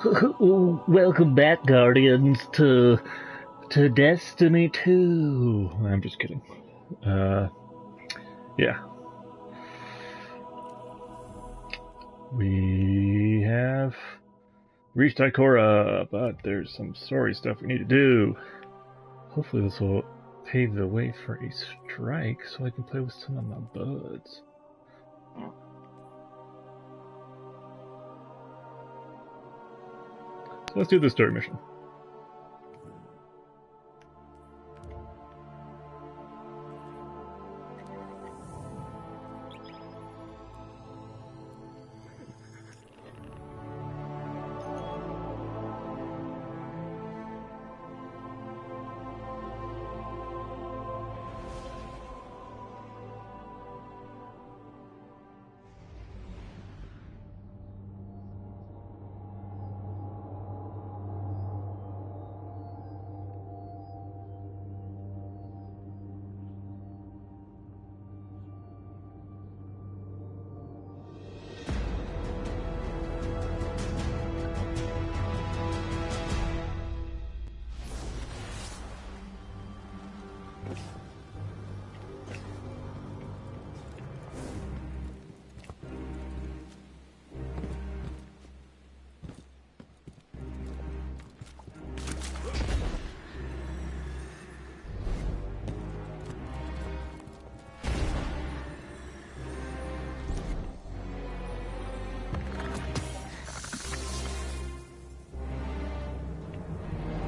Welcome back, Guardians, to Destiny 2. I'm just kidding. Yeah. We have reached Ikora, but there's some story stuff we need to do. Hopefully this will pave the way for a strike so I can play with some of my buds. So let's do the story mission.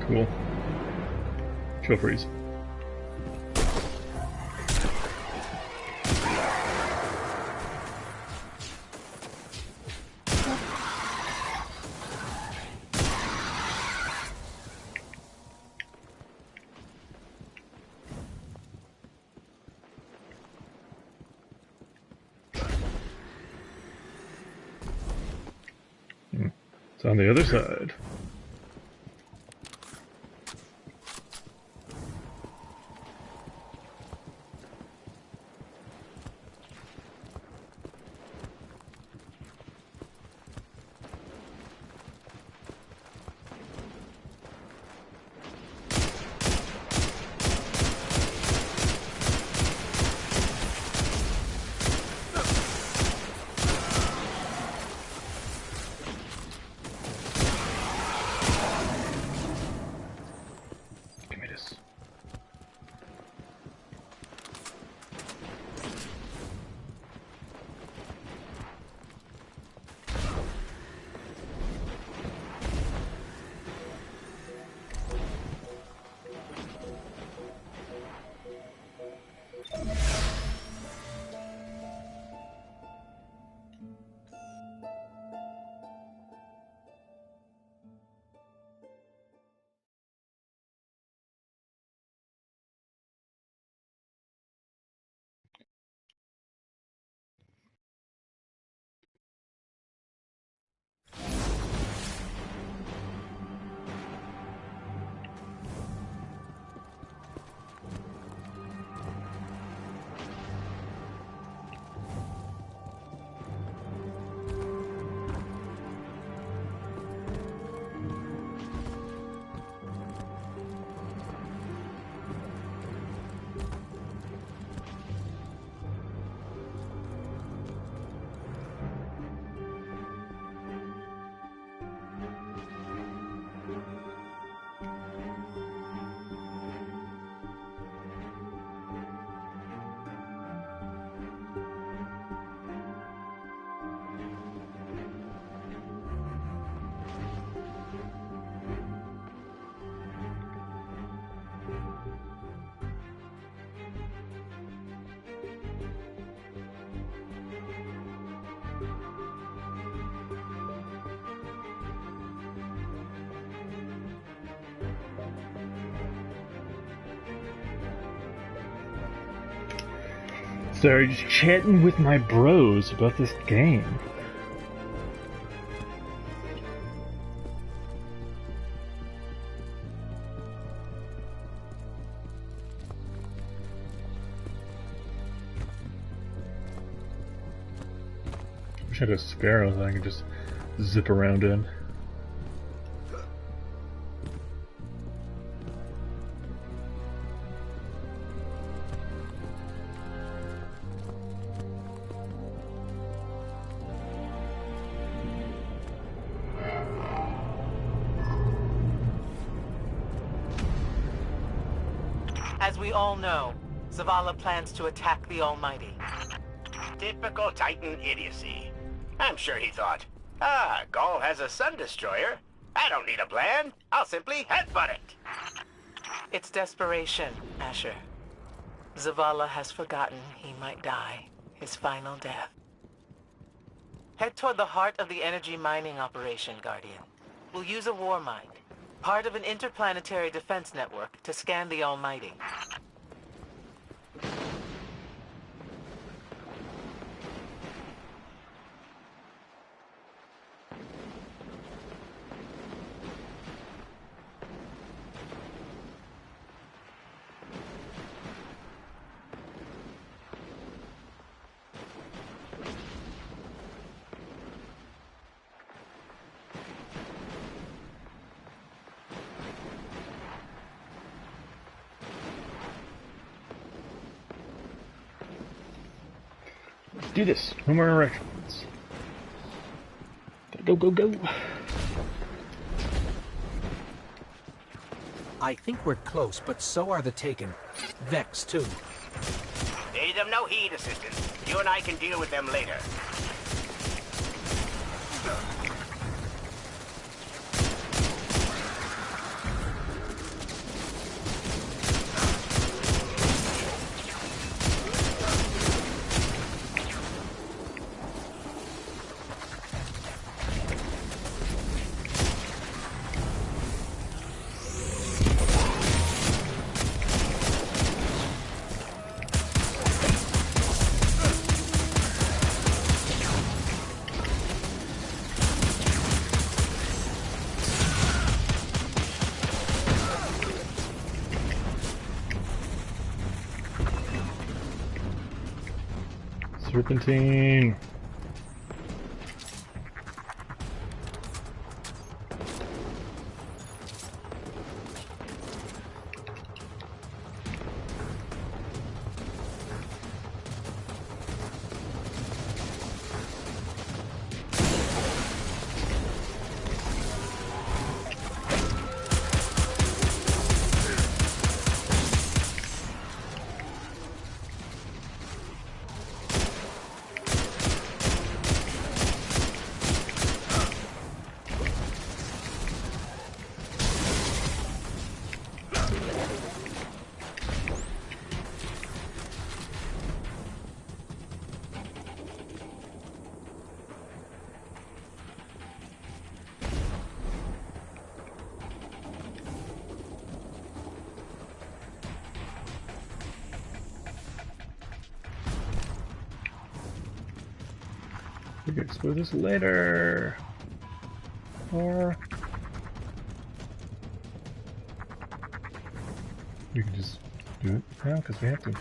Cool. Chill freeze. It's on the other side. Sorry, just chatting with my bros about this game. Wish I had a sparrow that I could just zip around in. As we all know, Zavala plans to attack the Almighty. Typical Titan idiocy. I'm sure he thought, Gaul has a sun destroyer. I don't need a plan. I'll simply headbutt it. It's desperation, Asher. Zavala has forgotten he might die, his final death. Head toward the heart of the energy mining operation, Guardian. We'll use a war mind, part of an interplanetary defense network, to scan the Almighty. Do this. No more erections. Gotta go, go, go. I think we're close, but so are the Taken. Vex, too. Pay them no heed, Assistant. You and I can deal with them later. Serpentine. We can explore this later. Or we can just do it now because we have to.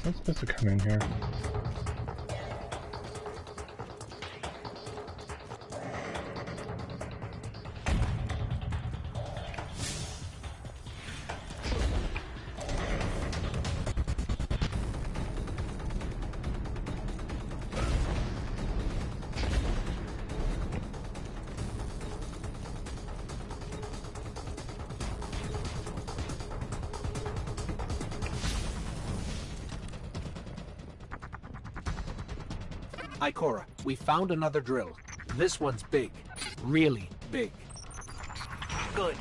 I'm supposed to come in here. Ikora, we found another drill. This one's big. Really big. Good.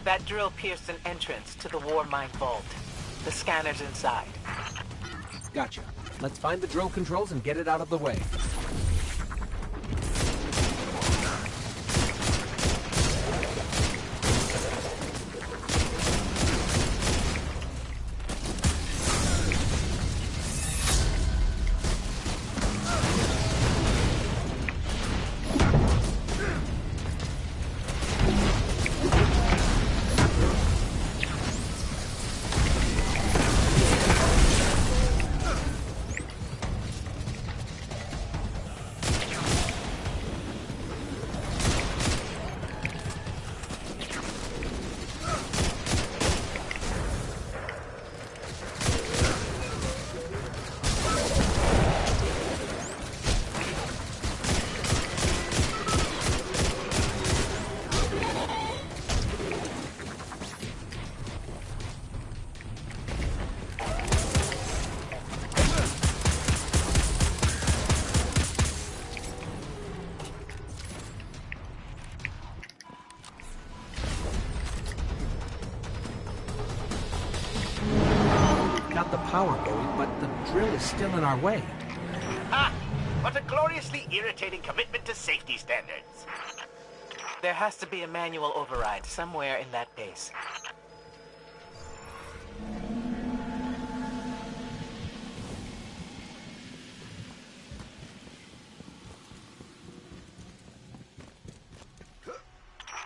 That drill pierced an entrance to the war mine vault. The scanner's inside. Gotcha. Let's find the drill controls and get it out of the way. power going, but the drill is still in our way. Ha! What a gloriously irritating commitment to safety standards. There has to be a manual override somewhere in that base.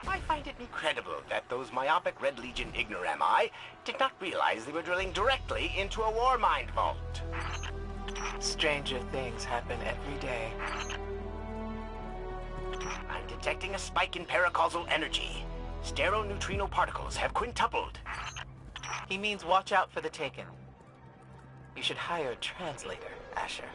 I find it incredible that those myopic Red Legion ignorami did not realize they were drilling directly into a war mind vault. Stranger things happen every day. I'm detecting a spike in paracausal energy. Stereoneutrino particles have quintupled. He means watch out for the Taken. You should hire a translator, Asher.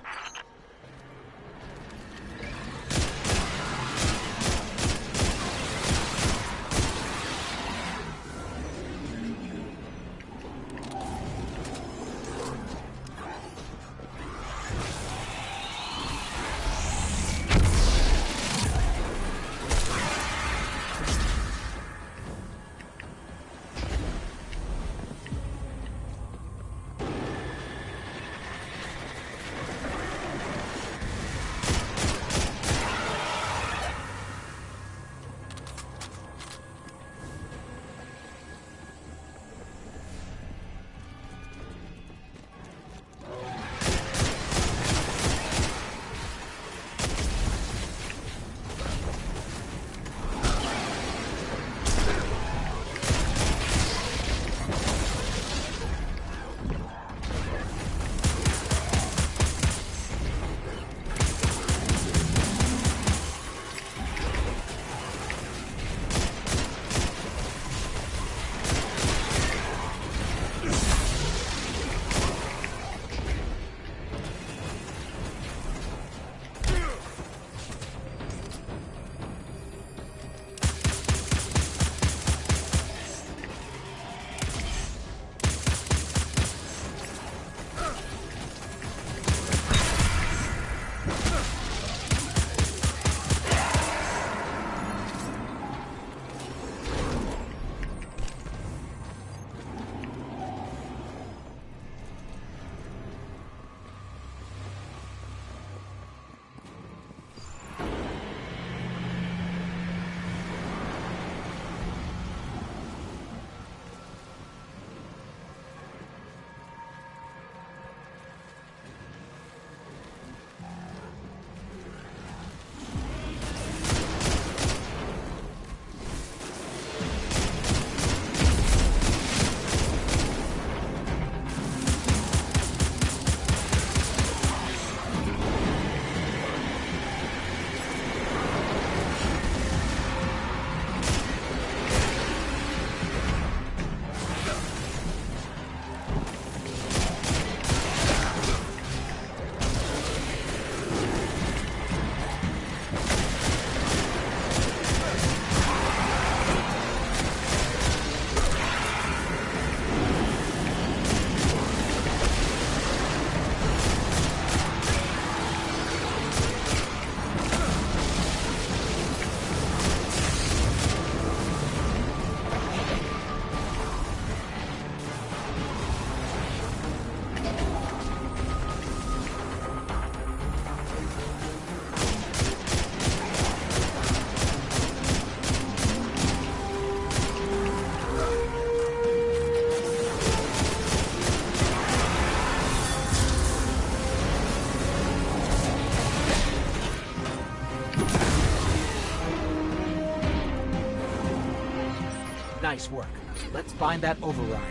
Nice work. Let's find that override.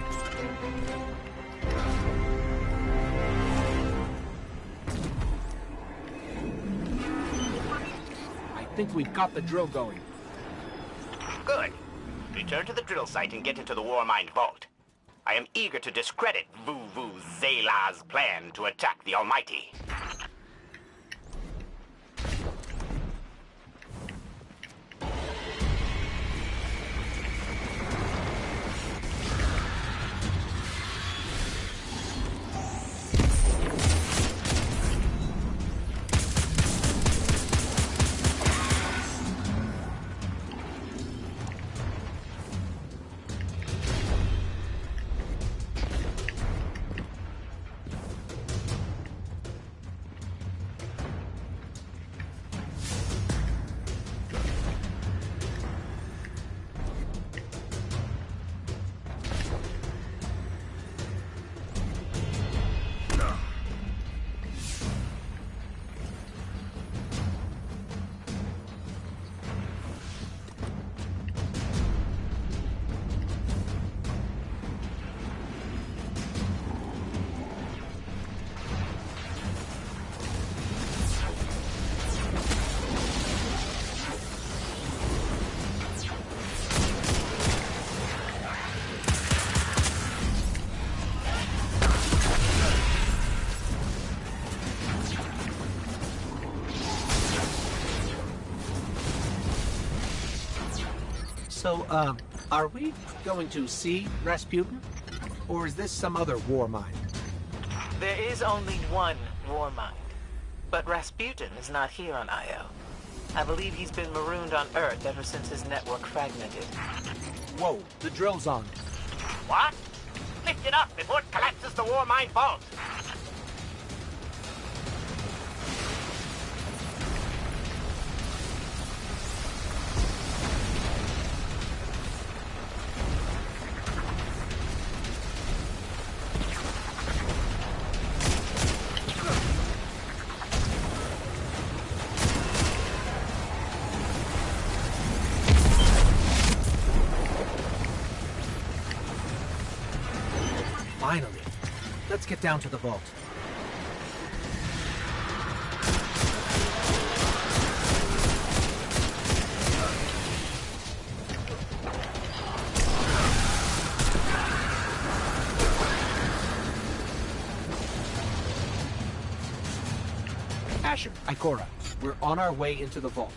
I think we've got the drill going. Good. Return to the drill site and get into the War Mind Vault. I am eager to discredit Vu Zela's plan to attack the Almighty. So, are we going to see Rasputin? Or is this some other war mind? There is only one war mind. But Rasputin is not here on Io. I believe he's been marooned on Earth ever since his network fragmented. Whoa, the drill's on. What? Lift it up before it collapses the war mine vault. Finally. Let's get down to the vault. Asher, Ikora, we're on our way into the vault.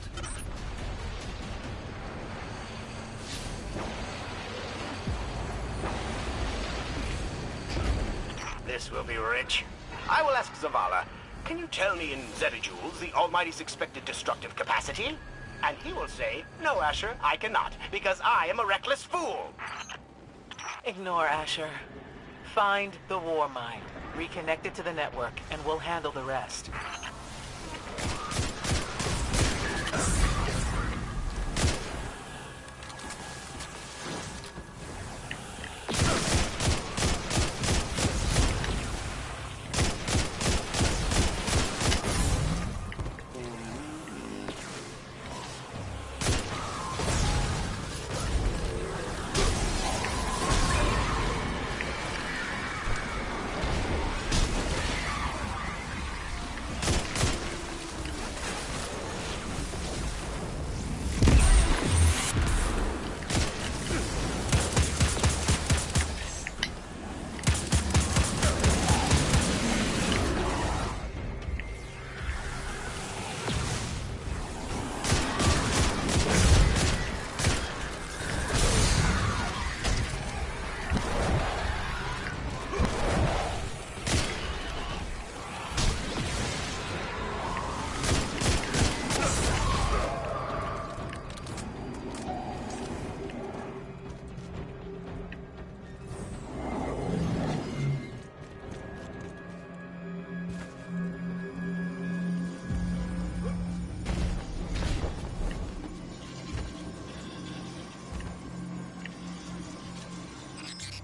This will be rich. I will ask Zavala, can you tell me in zettajoules the Almighty's expected destructive capacity? And he will say, no, Asher, I cannot, because I am a reckless fool. Ignore Asher. Find the war mind, reconnect it to the network, and we'll handle the rest.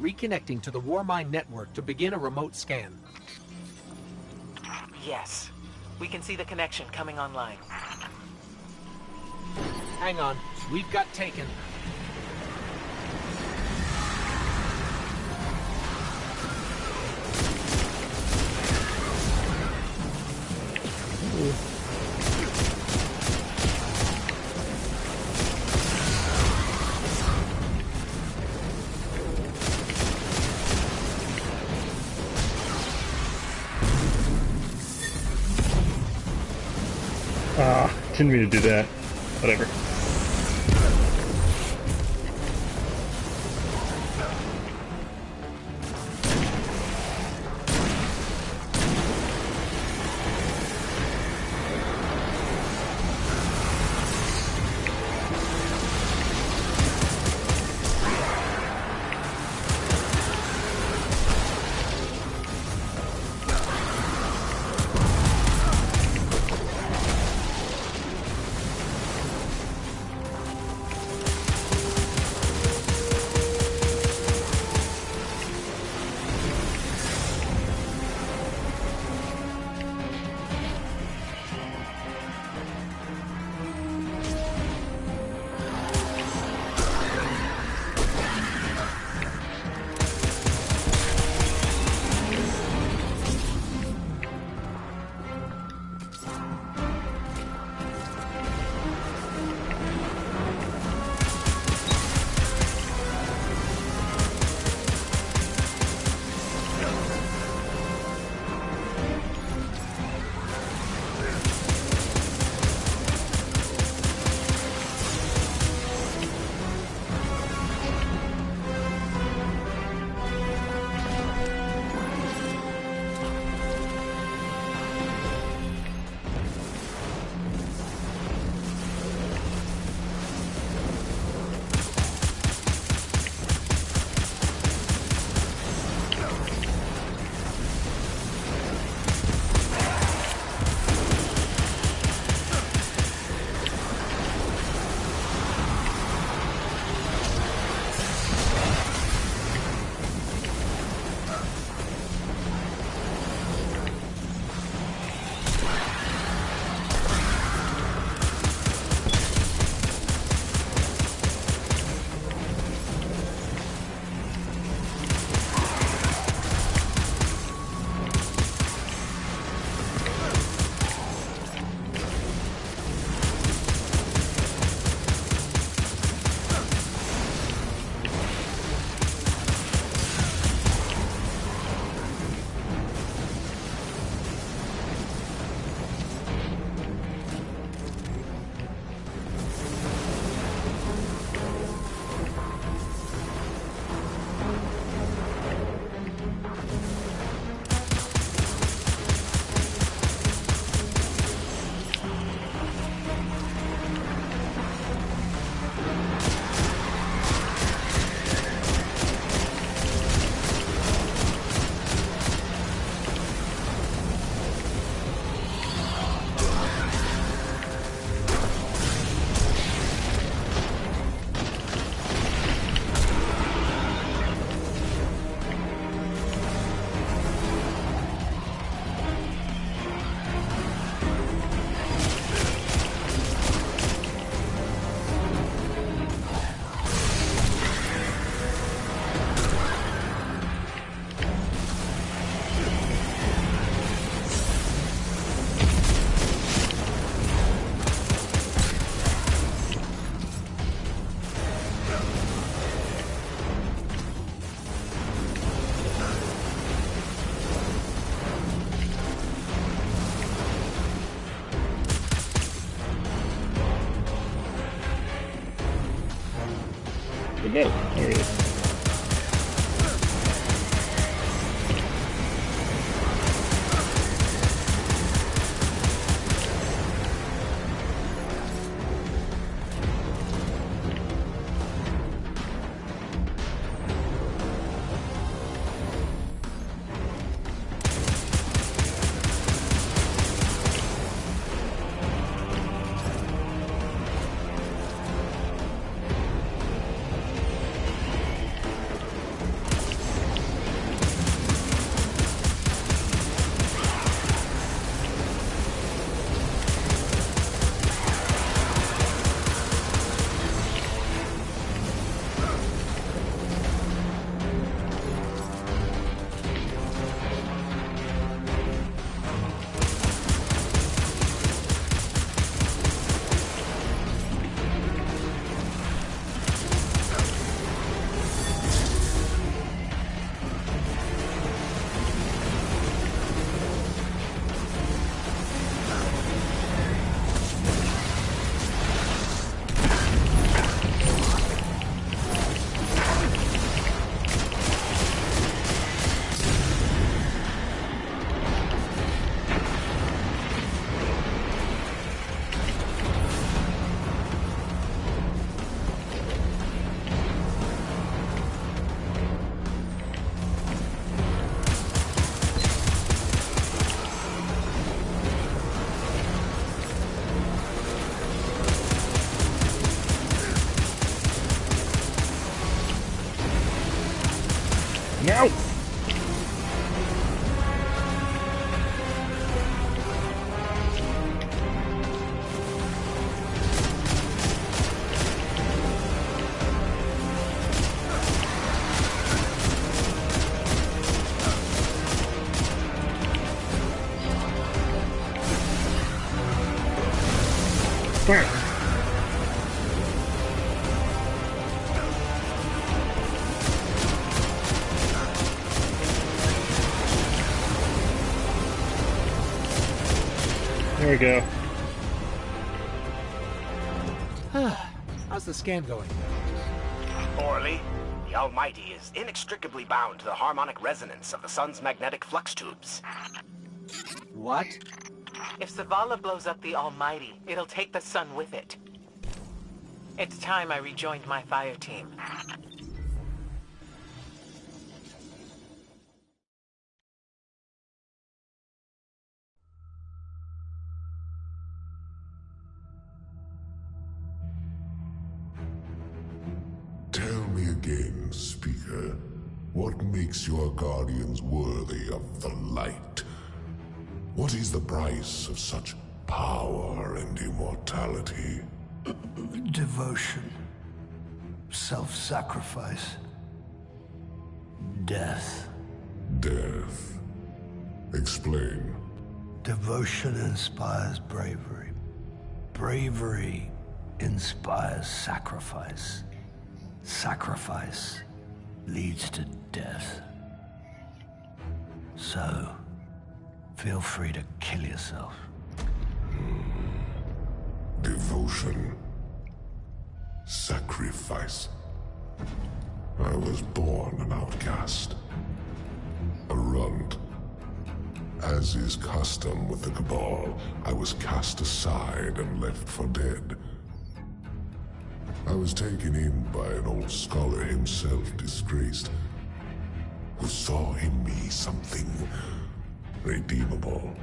Reconnecting to the Warmind network to begin a remote scan. Yes. We can see the connection coming online. Hang on. We've got taken. Didn't mean to do that. Whatever. we go. There it is. No! Fire! There we go. How's the scan going? Poorly. The Almighty is inextricably bound to the harmonic resonance of the sun's magnetic flux tubes. What? If Zavala blows up the Almighty, it'll take the sun with it. It's time I rejoined my fire team. Tell me again, Speaker, what makes your guardians worthy of the light? What is the price of such power and immortality? Devotion. Self-sacrifice. Death. Death. Explain. Devotion inspires bravery. Bravery inspires sacrifice. Sacrifice leads to death. So, feel free to kill yourself. Devotion. Sacrifice. I was born an outcast. A runt. As is custom with the Cabal, I was cast aside and left for dead. I was taken in by an old scholar himself disgraced, who saw in me something redeemable.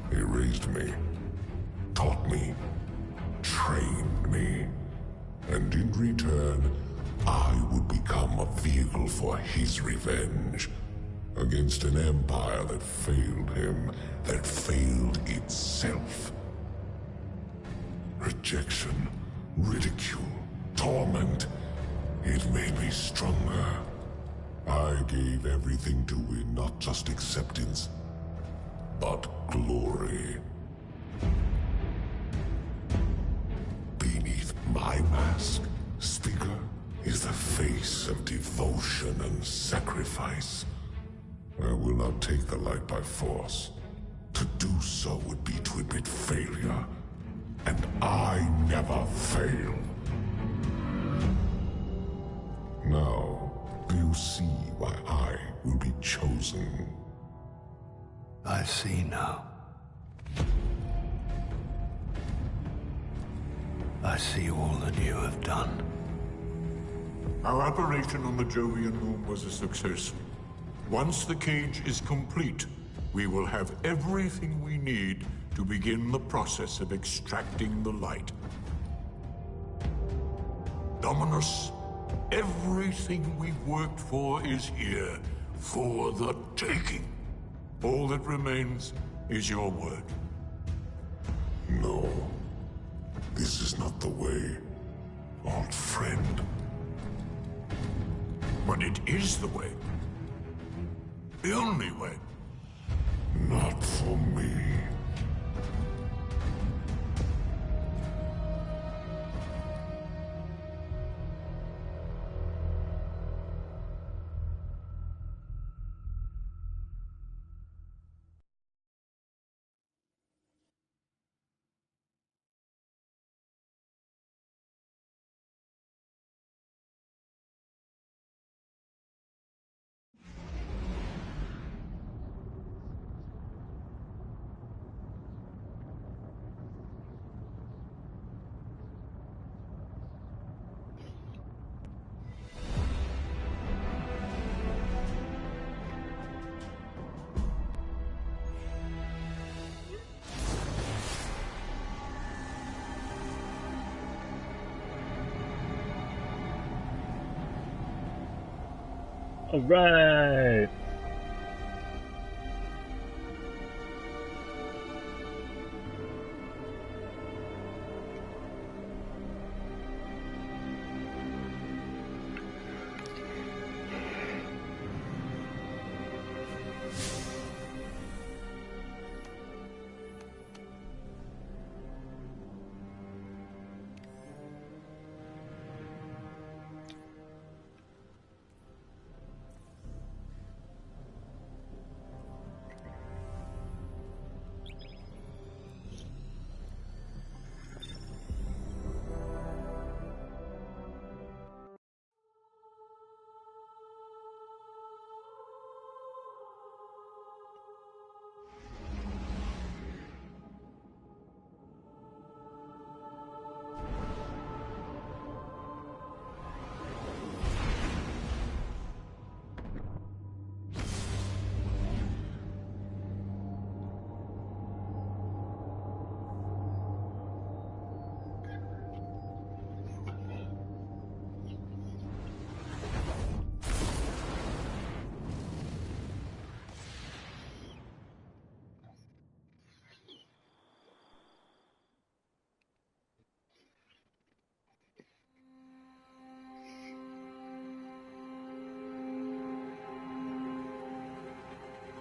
He raised me, taught me, trained me, and in return, I would become a vehicle for his revenge against an empire that failed him, that failed itself. Rejection, ridicule, torment, it made me stronger. I gave everything to win not just acceptance, but glory. Beneath my mask, Speaker, is the face of devotion and sacrifice. I will not take the light by force. To do so would be to admit failure, and I never fail. why I will be chosen. I see now. I see all that you have done. Our operation on the Jovian moon was a success. Once the cage is complete, we will have everything we need to begin the process of extracting the light. Dominus, everything we've worked for is here, for the taking. All that remains is your word. No, this is not the way, old friend. But it is the way. The only way. Not for me. All right.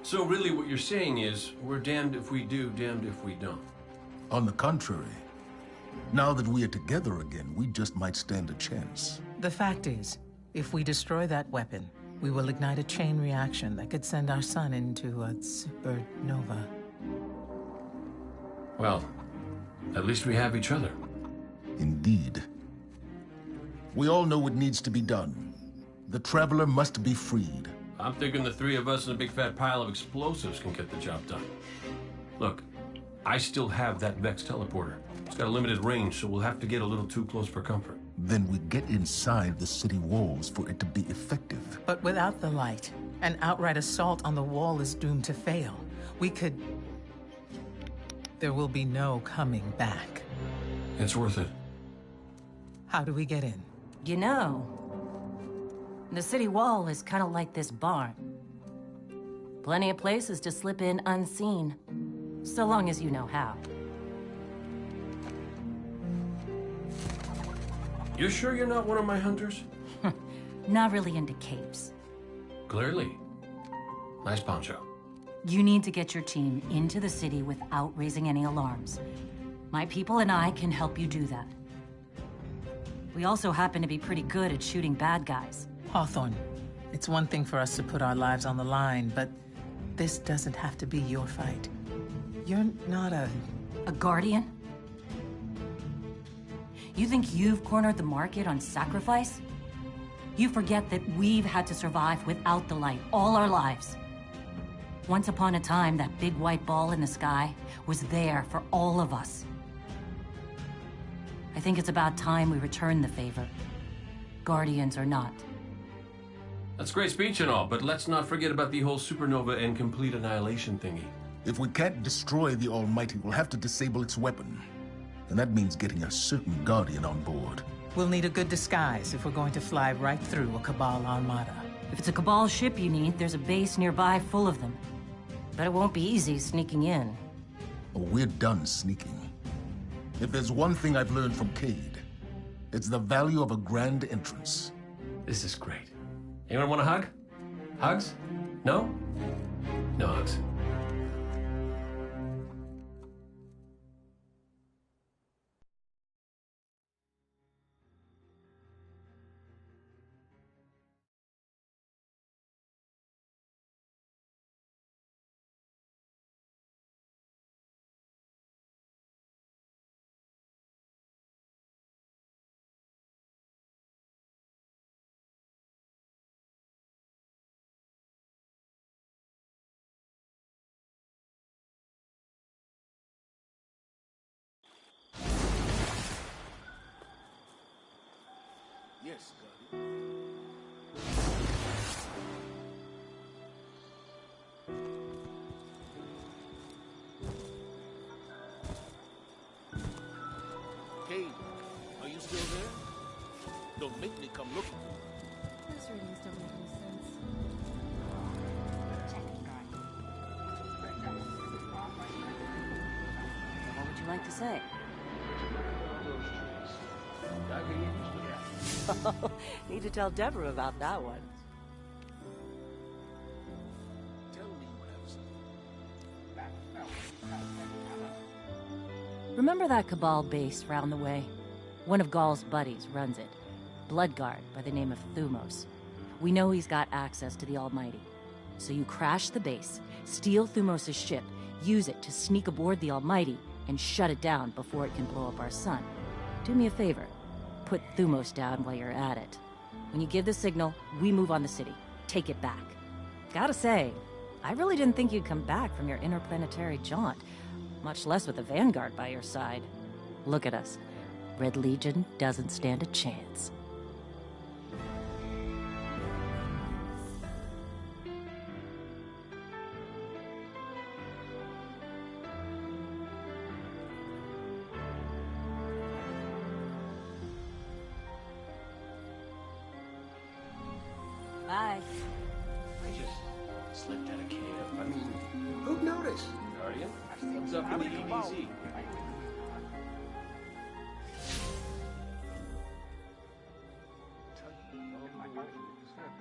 So really what you're saying is, we're damned if we do, damned if we don't. On the contrary, now that we are together again, we just might stand a chance. The fact is, if we destroy that weapon, we will ignite a chain reaction that could send our sun into a supernova. Well, at least we have each other. Indeed. We all know what needs to be done. The Traveler must be freed. I'm thinking the three of us and a big fat pile of explosives can get the job done. Look, I still have that Vex teleporter. It's got a limited range, so we'll have to get a little too close for comfort. Then we get inside the city walls for it to be effective. But without the light, an outright assault on the wall is doomed to fail. We could... There will be no coming back. It's worth it. How do we get in? You know, the city wall is kind of like this barn. Plenty of places to slip in unseen, so long as you know how. You sure you're not one of my hunters? Not really into capes. Clearly. Nice poncho. You need to get your team into the city without raising any alarms. My people and I can help you do that. We also happen to be pretty good at shooting bad guys. Hawthorne, it's one thing for us to put our lives on the line, but this doesn't have to be your fight. You're not a guardian? You think you've cornered the market on sacrifice? You forget that we've had to survive without the light all our lives. Once upon a time, that big white ball in the sky was there for all of us. I think it's about time we return the favor. Guardians or not. That's a great speech and all, but let's not forget about the whole supernova and complete annihilation thingy. If we can't destroy the Almighty, we'll have to disable its weapon. And that means getting a certain Guardian on board. We'll need a good disguise if we're going to fly right through a Cabal armada. If it's a Cabal ship you need, there's a base nearby full of them. But it won't be easy sneaking in. Oh, we're done sneaking. If there's one thing I've learned from Cade, it's the value of a grand entrance. This is great. Anyone want a hug? Hugs? No? No hugs. Yes, Guardian. Cade, are you still there? Don't make me come looking for you. Those readings don't make any sense. What would you like to say? Need to tell Deborah about that one. Tell me you have something. Remember that Cabal base round the way? One of Gaul's buddies runs it. Bloodguard by the name of Thumos. We know he's got access to the Almighty. So you crash the base, steal Thumos' ship, use it to sneak aboard the Almighty, and shut it down before it can blow up our sun. Do me a favor. Put Thumos down while you're at it. When you give the signal, we move on the city. Take it back. Gotta say, I really didn't think you'd come back from your interplanetary jaunt, much less with the Vanguard by your side. Look at us. Red Legion doesn't stand a chance. Bye. I just slipped out of camp. I mean, who'd notice? Guardian, thumbs up in the EDZ.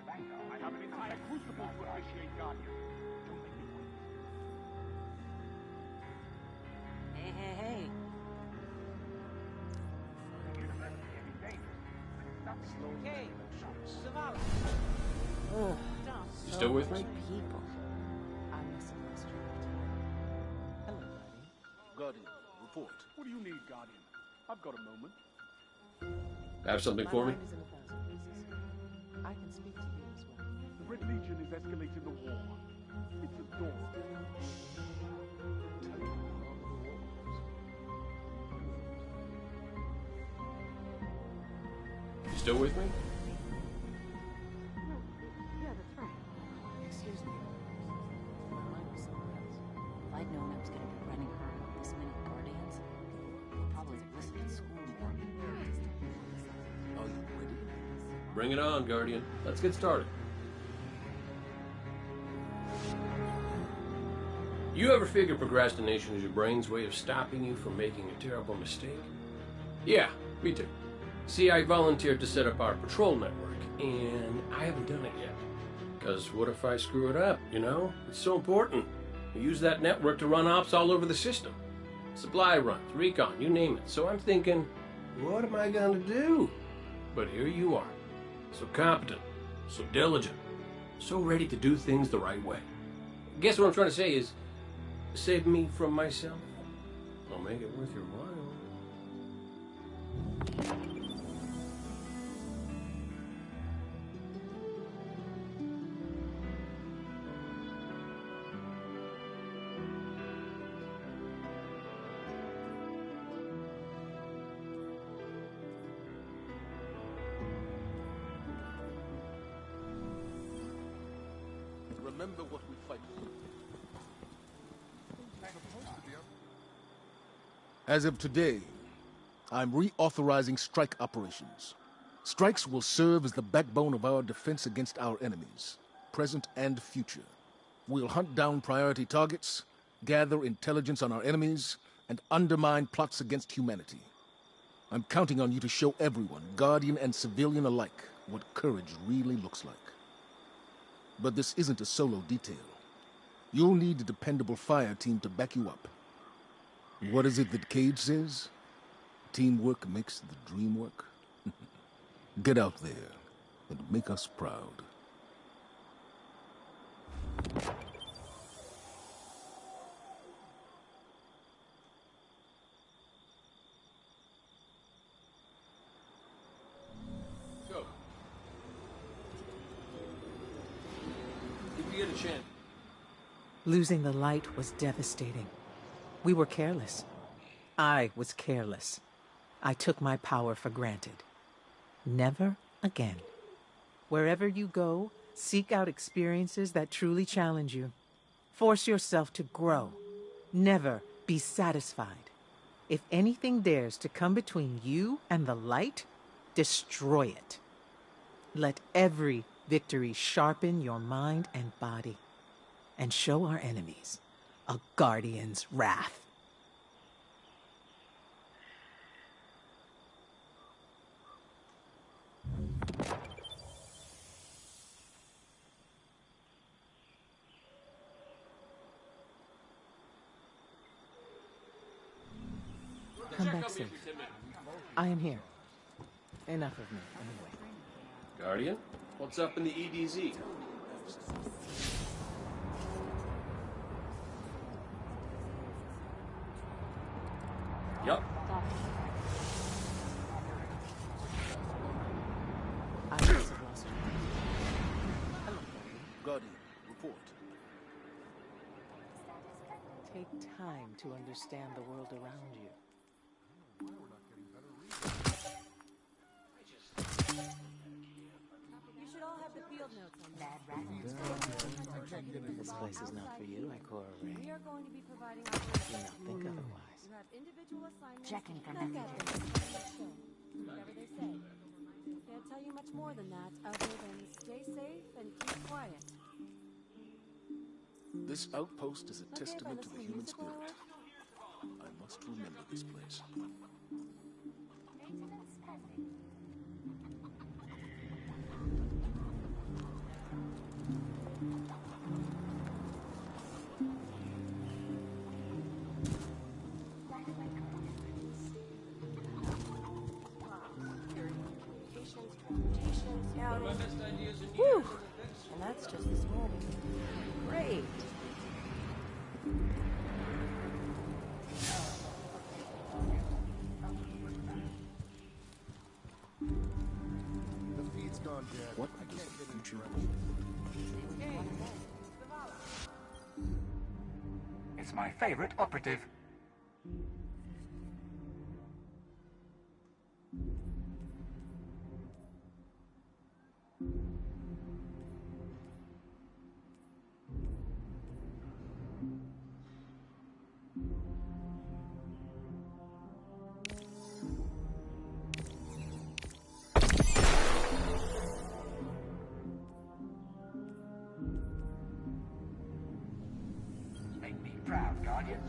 I have an entire crucible to appreciate Guardian. Hey, hey, hey. Hey, Zavala. Ugh, You still with me? people. I miss a restaurant. Hello, Guardian. Guardian, report. What do you need, Guardian? I've got a moment. Have something for me? My mind is in 1,000 pieces. I can speak to you as well. The Red Legion is escalating the war. It's a dawn. You still with me? Yeah, that's right. Excuse me. My mind was somewhere else. If I'd known I was going to be running around with this many Guardians, I'd probably have listened to school more. Are you ready? Bring it on, Guardian. Let's get started. You ever figure procrastination is your brain's way of stopping you from making a terrible mistake? Yeah, me too. See, I volunteered to set up our patrol network, and I haven't done it yet. Because what if I screw it up, you know? It's so important. We use that network to run ops all over the system. Supply runs, recon, you name it. So I'm thinking, what am I going to do? But here you are. So competent, so diligent, so ready to do things the right way. Guess what I'm trying to say is, save me from myself. I'll make it worth your while. remember what we fight for. As of today, I'm reauthorizing strike operations. Strikes will serve as the backbone of our defense against our enemies, present and future. We'll hunt down priority targets, gather intelligence on our enemies, and undermine plots against humanity. I'm counting on you to show everyone, Guardian and civilian alike, what courage really looks like. But this isn't a solo detail. You'll need a dependable fire team to back you up. What is it that Cage says? Teamwork makes the dream work. Get out there and make us proud. Go. If you get a chance. Losing the light was devastating. We were careless. I was careless. I took my power for granted. Never again. Wherever you go, seek out experiences that truly challenge you. Force yourself to grow. Never be satisfied. If anything dares to come between you and the light, destroy it. Let every victory sharpen your mind and body, and show our enemies a Guardian's wrath. Come back safe. I am here. Enough of me, anyway. Guardian, what's up in the EDZ? Yup. I must have lost you. Hello, Guardian, report. Take time to understand the world around you. You should all have the field notes on that. This place is not for you, Ikora Ray. We are going to be providing Do operations. not think otherwise. You have individual assignments. Checking for Like messages. others. Whatever they say. Can't tell you much more than that, other than stay safe and keep quiet. This outpost is a Okay, testament if I to the listen human musical spirit. hour? I must remember this place. Whew! And that's just this morning. Great! The feed's gone dead. What does the future hold? It's my favorite operative. Make me proud, Guardian.